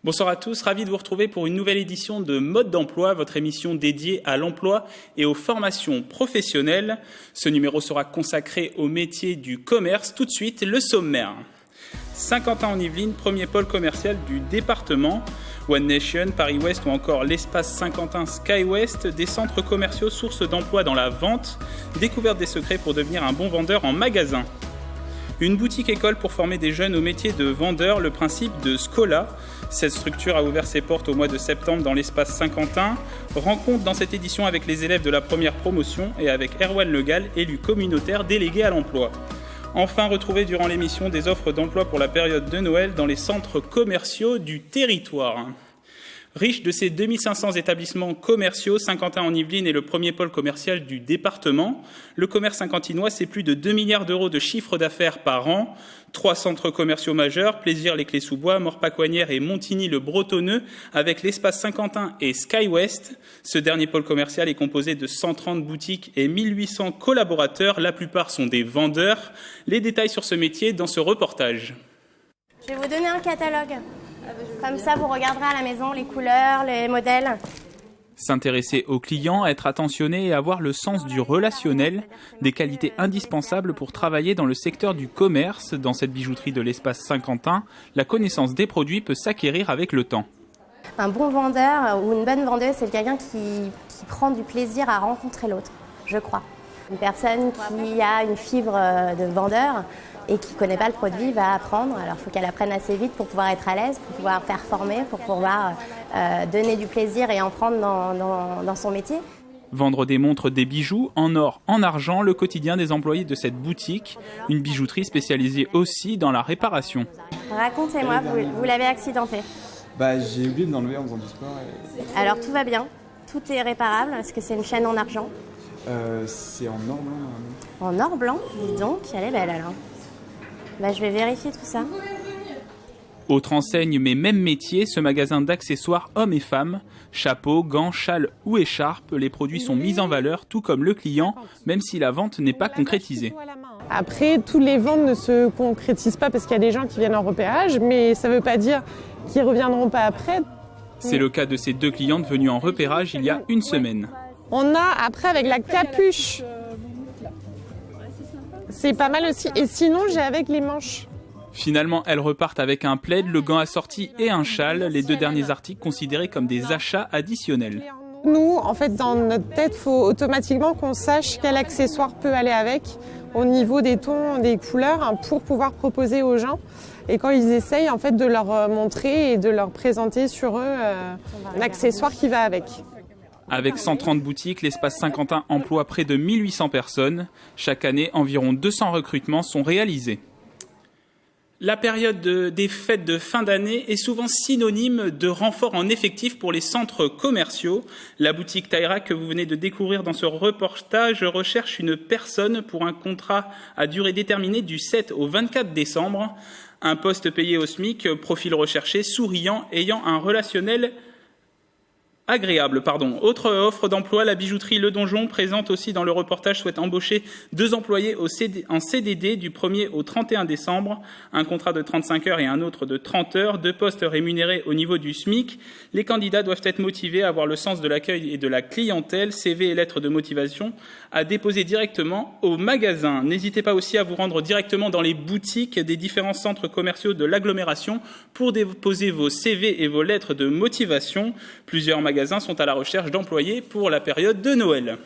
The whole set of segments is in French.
Bonsoir à tous, ravi de vous retrouver pour une nouvelle édition de Mode d'emploi, votre émission dédiée à l'emploi et aux formations professionnelles. Ce numéro sera consacré au métier du commerce. Tout de suite, le sommaire. Saint-Quentin-en-Yvelines, premier pôle commercial du département. One Nation, Paris-Ouest ou encore l'espace Saint-Quentin SkyWest, des centres commerciaux sources d'emploi dans la vente. Découverte des secrets pour devenir un bon vendeur en magasin. Une boutique-école pour former des jeunes au métier de vendeur, le principe de Scola. Cette structure a ouvert ses portes au mois de septembre dans l'espace Saint-Quentin. Rencontre dans cette édition avec les élèves de la première promotion et avec Erwan Legal, élu communautaire délégué à l'emploi. Enfin, retrouvez durant l'émission des offres d'emploi pour la période de Noël dans les centres commerciaux du territoire. Riche de ses 2500 établissements commerciaux, Saint-Quentin-en-Yvelines est le premier pôle commercial du département. Le commerce saint-quentinois, c'est plus de 2 milliards d'euros de chiffre d'affaires par an. 3 centres commerciaux majeurs, Plaisir-les-Clés-sous-Bois, Morpacoignières et Montigny-le-Bretonneux, avec l'espace Saint-Quentin et SkyWest. Ce dernier pôle commercial est composé de 130 boutiques et 1800 collaborateurs. La plupart sont des vendeurs. Les détails sur ce métier dans ce reportage. Je vais vous donner un catalogue. Comme ça, vous regarderez à la maison les couleurs, les modèles. S'intéresser aux clients, être attentionné et avoir le sens du relationnel, des qualités indispensables pour travailler dans le secteur du commerce. Dans cette bijouterie de l'espace Saint-Quentin, la connaissance des produits peut s'acquérir avec le temps. Un bon vendeur ou une bonne vendeuse, c'est quelqu'un qui prend du plaisir à rencontrer l'autre, je crois. Une personne qui a une fibre de vendeur et qui ne connaît pas le produit va apprendre. Alors il faut qu'elle apprenne assez vite pour pouvoir être à l'aise, pour pouvoir performer, pour pouvoir donner du plaisir et en prendre dans son métier. Vendre des montres, des bijoux, en or, en argent, le quotidien des employés de cette boutique. Une bijouterie spécialisée aussi dans la réparation. Racontez-moi, vous l'avez accidenté. J'ai oublié de l'enlever en faisant du sport. Alors tout va bien, tout est réparable, est-ce que c'est une chaîne en argent? C'est en or blanc. En or blanc, dis donc, elle est belle alors. Je vais vérifier tout ça. Autre enseigne, mais même métier, ce magasin d'accessoires hommes et femmes. Chapeaux, gants, châles ou écharpes, les produits sont mis en valeur, tout comme le client, même si la vente n'est pas concrétisée. Après, tous les ventes ne se concrétisent pas parce qu'il y a des gens qui viennent en repérage, mais ça ne veut pas dire qu'ils ne reviendront pas après. C'est le cas de ces 2 clientes venues en repérage il y a une semaine. On a après avec la capuche. C'est pas mal aussi. Et sinon, j'ai avec les manches. Finalement, elles repartent avec un plaid, le gant assorti et un châle, les 2 derniers articles considérés comme des achats additionnels. Nous, en fait, dans notre tête, il faut automatiquement qu'on sache quel accessoire peut aller avec au niveau des tons, des couleurs, pour pouvoir proposer aux gens. Et quand ils essayent, en fait, de leur montrer et de leur présenter sur eux un accessoire qui va avec. Avec 130 boutiques, l'espace Saint-Quentin emploie près de 1800 personnes. Chaque année, environ 200 recrutements sont réalisés. La période des fêtes de fin d'année est souvent synonyme de renfort en effectif pour les centres commerciaux. La boutique Taïra que vous venez de découvrir dans ce reportage recherche une personne pour un contrat à durée déterminée du 7 au 24 décembre. Un poste payé au SMIC, profil recherché, souriant, ayant un relationnel agréable. Autre offre d'emploi, la bijouterie Le Donjon présente aussi dans le reportage souhaite embaucher 2 employés en CDD du 1er au 31 décembre, un contrat de 35 heures et un autre de 30 heures, 2 postes rémunérés au niveau du SMIC. Les candidats doivent être motivés à avoir le sens de l'accueil et de la clientèle, CV et lettres de motivation à déposer directement au magasin. N'hésitez pas aussi à vous rendre directement dans les boutiques des différents centres commerciaux de l'agglomération pour déposer vos CV et vos lettres de motivation. Plusieurs magasins sont à la recherche d'employés pour la période de Noël.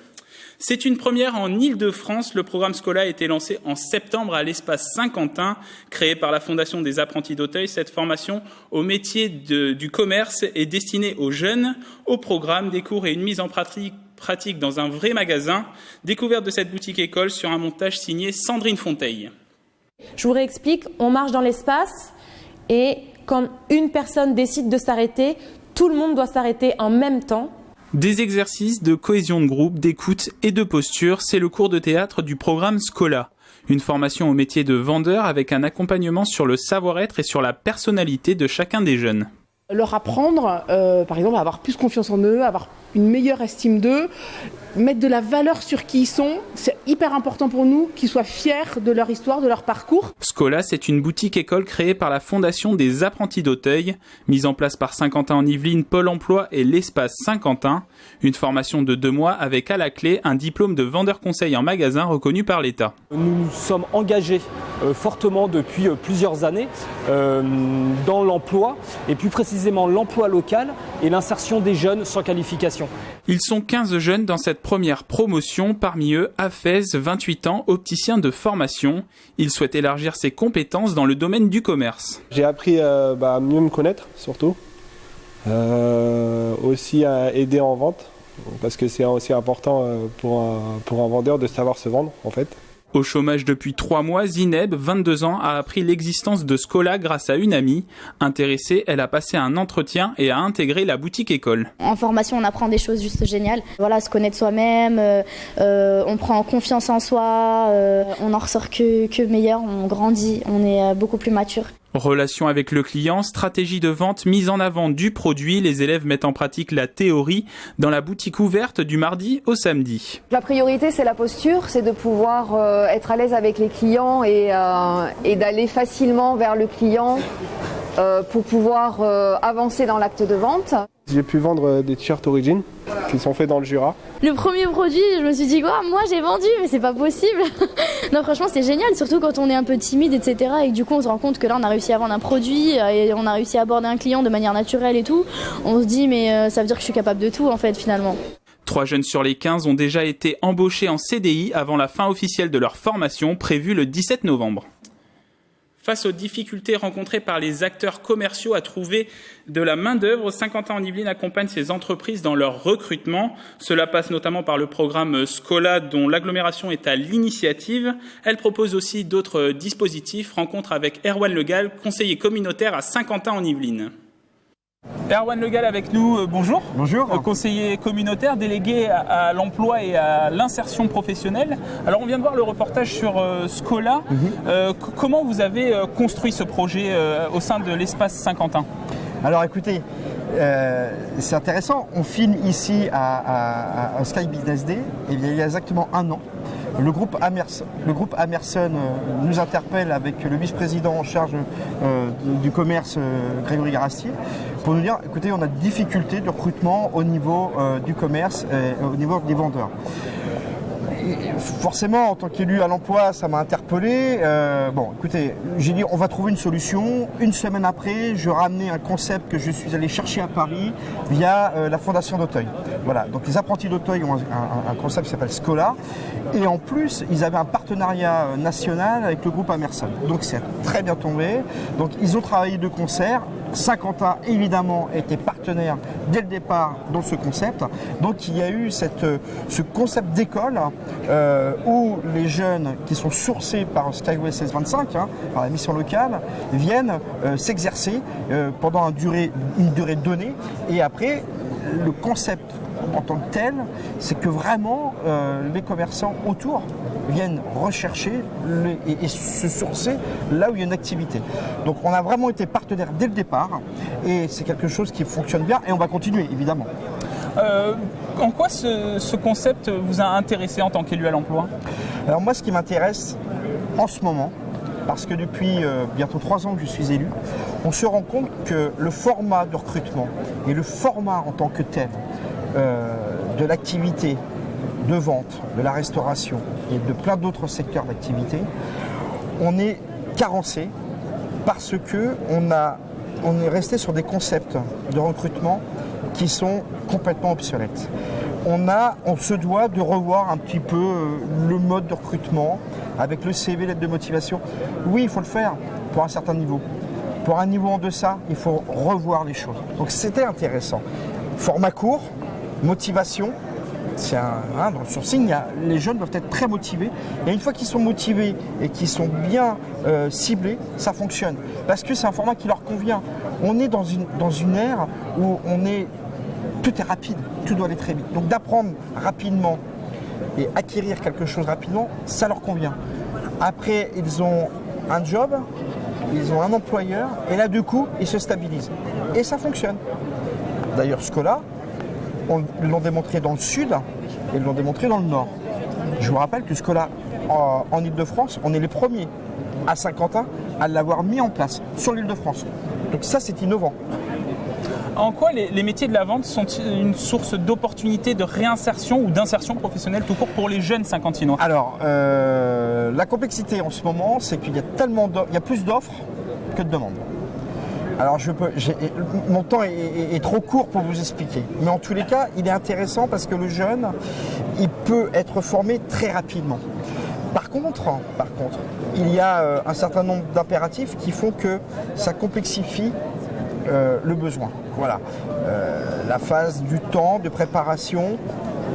C'est une première en Île-de-France. Le programme Scola a été lancé en septembre à l'espace Saint-Quentin, créé par la Fondation des apprentis d'Auteuil. Cette formation au métier du commerce est destinée aux jeunes. Au programme, des cours et une mise en pratique dans un vrai magasin. Découverte de cette boutique-école sur un montage signé Sandrine Fonteil. Je vous réexplique, on marche dans l'espace et quand une personne décide de s'arrêter, tout le monde doit s'arrêter en même temps. Des exercices de cohésion de groupe, d'écoute et de posture, c'est le cours de théâtre du programme Scola. Une formation au métier de vendeur avec un accompagnement sur le savoir-être et sur la personnalité de chacun des jeunes. Leur apprendre, par exemple, à avoir plus confiance en eux, à avoir une meilleure estime d'eux, mettre de la valeur sur qui ils sont. C'est hyper important pour nous qu'ils soient fiers de leur histoire, de leur parcours. Scola, c'est une boutique-école créée par la Fondation des apprentis d'Auteuil, mise en place par Saint-Quentin-en-Yvelines, Pôle emploi et l'Espace Saint-Quentin. Une formation de 2 mois avec à la clé un diplôme de vendeur conseil en magasin reconnu par l'État. Nous nous sommes engagés fortement depuis plusieurs années dans l'emploi et plus précisément l'emploi local et l'insertion des jeunes sans qualification. Ils sont 15 jeunes dans cette première promotion, parmi eux Hafez, 28 ans, opticien de formation. Il souhaite élargir ses compétences dans le domaine du commerce. J'ai appris à mieux me connaître surtout, aussi à aider en vente, parce que c'est aussi important pour un vendeur de savoir se vendre en fait. Au chômage depuis 3 mois, Zineb, 22 ans, a appris l'existence de Scola grâce à une amie. Intéressée, elle a passé un entretien et a intégré la boutique-école. En formation, on apprend des choses juste géniales. Voilà, se connaître soi-même, on prend confiance en soi, on en ressort que meilleur, on grandit, on est beaucoup plus mature. Relation avec le client, stratégie de vente, mise en avant du produit. Les élèves mettent en pratique la théorie dans la boutique ouverte du mardi au samedi. La priorité, c'est la posture, c'est de pouvoir être à l'aise avec les clients et d'aller facilement vers le client pour pouvoir avancer dans l'acte de vente. J'ai pu vendre des t-shirts Origin qui sont faits dans le Jura. Le premier produit, je me suis dit quoi, moi j'ai vendu, mais c'est pas possible. Non, franchement, c'est génial, surtout quand on est un peu timide, etc. Et que du coup, on se rend compte que là, on a réussi à vendre un produit et on a réussi à aborder un client de manière naturelle et tout. On se dit, mais ça veut dire que je suis capable de tout, en fait, finalement. 3 jeunes sur les 15 ont déjà été embauchés en CDI avant la fin officielle de leur formation, prévue le 17 novembre. Face aux difficultés rencontrées par les acteurs commerciaux à trouver de la main-d'œuvre, Saint-Quentin-en-Yvelines accompagne ces entreprises dans leur recrutement. Cela passe notamment par le programme Scola, dont l'agglomération est à l'initiative. Elle propose aussi d'autres dispositifs. Rencontre avec Erwan Legal, conseiller communautaire à Saint-Quentin-en-Yvelines. Erwan Legal avec nous, bonjour. Bonjour. Conseiller communautaire délégué à l'emploi et à l'insertion professionnelle. Alors on vient de voir le reportage sur Scola. Comment vous avez construit ce projet au sein de l'Espace Saint-Quentin ? Alors écoutez, c'est intéressant. On filme ici à Sky Business Day il y a exactement 1 an. Le groupe Amerson nous interpelle avec le vice-président en charge du commerce, Grégory Garastier, pour nous dire, écoutez, on a des difficultés de recrutement au niveau du commerce, au niveau des vendeurs. Forcément, en tant qu'élu à l'emploi, ça m'a interpellé. Bon, écoutez, j'ai dit on va trouver une solution. 1 semaine après, je ramenais un concept que je suis allé chercher à Paris via la Fondation d'Auteuil. Voilà, donc les apprentis d'Auteuil ont un concept qui s'appelle Scola. Et en plus, ils avaient un partenariat national avec le groupe Amerson. Donc c'est très bien tombé. Donc ils ont travaillé de concert. Saint-Quentin, évidemment, était partenaire dès le départ dans ce concept. Donc il y a eu ce concept d'école où les jeunes qui sont sourcés par Skyway 1625, par la mission locale, viennent s'exercer pendant une durée donnée. Et après, le concept en tant que tel, c'est que vraiment les commerçants autour viennent rechercher et se sourcer là où il y a une activité. Donc on a vraiment été partenaire dès le départ et c'est quelque chose qui fonctionne bien et on va continuer évidemment. En quoi ce concept vous a intéressé en tant qu'élu à l'emploi ? Alors moi ce qui m'intéresse en ce moment, parce que depuis bientôt 3 ans que je suis élu, on se rend compte que le format de recrutement et le format en tant que tel de l'activité de vente, de la restauration et de plein d'autres secteurs d'activité, on est carencé parce que on est resté sur des concepts de recrutement qui sont complètement obsolètes. On se doit de revoir un petit peu le mode de recrutement avec le CV, lettre de motivation. Oui, il faut le faire pour un certain niveau. Pour un niveau en deçà, il faut revoir les choses. Donc c'était intéressant. Format court, motivation. Dans le sourcing, les jeunes doivent être très motivés. Et une fois qu'ils sont motivés et qu'ils sont bien ciblés, ça fonctionne. Parce que c'est un format qui leur convient. On est dans une ère où tout est rapide, tout doit aller très vite. Donc d'apprendre rapidement et acquérir quelque chose rapidement, ça leur convient. Après, ils ont un job ils ont un employeur, et là, du coup, ils se stabilisent. Et ça fonctionne. D'ailleurs, Scola, ils l'ont démontré dans le sud et ils l'ont démontré dans le nord. Je vous rappelle que Scola, en Ile-de-France, on est les premiers à Saint-Quentin à l'avoir mis en place sur l'Île-de-France. Donc ça, c'est innovant. En quoi les métiers de la vente sont une source d'opportunité de réinsertion ou d'insertion professionnelle tout court pour les jeunes Saint-Quentinois? Alors, la complexité en ce moment, c'est qu'il y a plus d'offres que de demandes. Alors, mon temps est trop court pour vous expliquer. Mais en tous les cas, il est intéressant parce que le jeune, il peut être formé très rapidement. Par contre, il y a un certain nombre d'impératifs qui font que ça complexifie le besoin. Voilà. La phase du temps de préparation,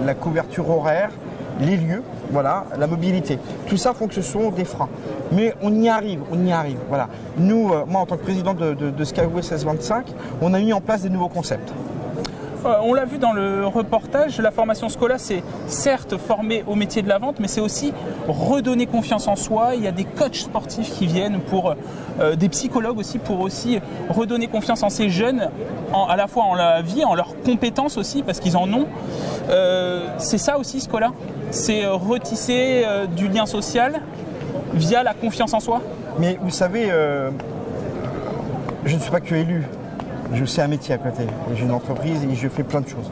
la couverture horaire, les lieux, voilà, la mobilité. Tout ça font que ce sont des freins. Mais on y arrive. Voilà. Nous, moi en tant que président de Skyway 1625, on a mis en place des nouveaux concepts. On l'a vu dans le reportage, la formation Scola, c'est certes former au métier de la vente, mais c'est aussi redonner confiance en soi. Il y a des coachs sportifs qui viennent, des psychologues aussi, pour aussi redonner confiance en ces jeunes, à la fois en la vie, en leurs compétences aussi, parce qu'ils en ont. C'est ça aussi Scola, c'est retisser du lien social via la confiance en soi. Mais vous savez, je ne suis pas que élu. J'ai aussi un métier à côté. J'ai une entreprise et je fais plein de choses.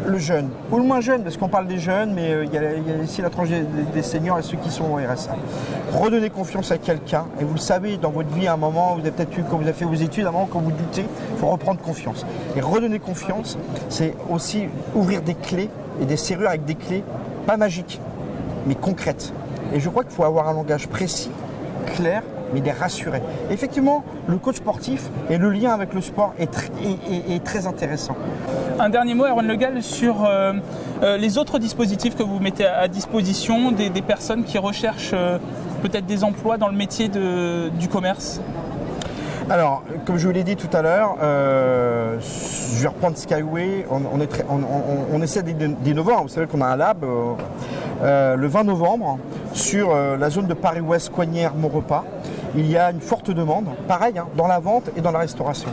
Le jeune, ou le moins jeune, parce qu'on parle des jeunes, mais il y a ici la tranche des seniors et ceux qui sont au RSA. Redonner confiance à quelqu'un, et vous le savez, dans votre vie, à un moment, vous avez peut-être eu, quand vous avez fait vos études, à un moment, quand vous doutez, il faut reprendre confiance. Et redonner confiance, c'est aussi ouvrir des clés et des serrures avec des clés, pas magiques, mais concrètes. Et je crois qu'il faut avoir un langage précis, clair, mais les rassurer. Effectivement, le coach sportif et le lien avec le sport est très intéressant. Un dernier mot, Erwan Le Gall, sur les autres dispositifs que vous mettez à disposition des personnes qui recherchent peut-être des emplois dans le métier du commerce. Alors, comme je vous l'ai dit tout à l'heure, je vais reprendre Skyway, on essaie d'innover. Vous savez qu'on a un lab le 20 novembre sur la zone de Paris-Ouest, Coignières, Maurepas. Il y a une forte demande, pareil, dans la vente et dans la restauration.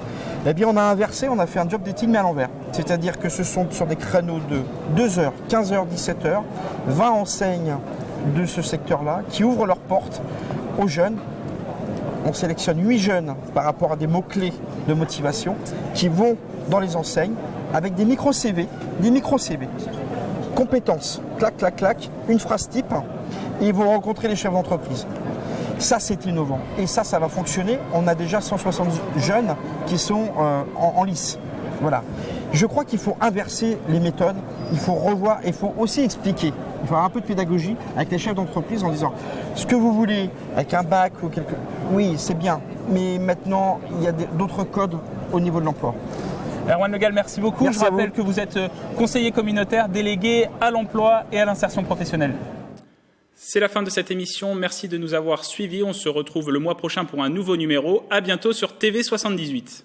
Eh bien, on a inversé, on a fait un job dating mais à l'envers. C'est-à-dire que ce sont sur des créneaux de 2h, 15h, 17h, 20 enseignes de ce secteur-là qui ouvrent leurs portes aux jeunes. On sélectionne 8 jeunes par rapport à des mots-clés de motivation qui vont dans les enseignes avec des micro-CV, compétences, clac, clac, clac, une phrase type, et ils vont rencontrer les chefs d'entreprise. Ça, c'est innovant. Et ça va fonctionner. On a déjà 160 jeunes qui sont en lice. Voilà. Je crois qu'il faut inverser les méthodes. Il faut revoir. Il faut aussi expliquer. Il faut avoir un peu de pédagogie avec les chefs d'entreprise en disant ce que vous voulez avec un bac ou quelque. Oui, c'est bien. Mais maintenant, il y a d'autres codes au niveau de l'emploi. Erwan Le Gall, merci beaucoup. Merci. Je rappelle que vous êtes conseiller communautaire délégué à l'emploi et à l'insertion professionnelle. C'est la fin de cette émission. Merci de nous avoir suivis. On se retrouve le mois prochain pour un nouveau numéro. À bientôt sur TV78.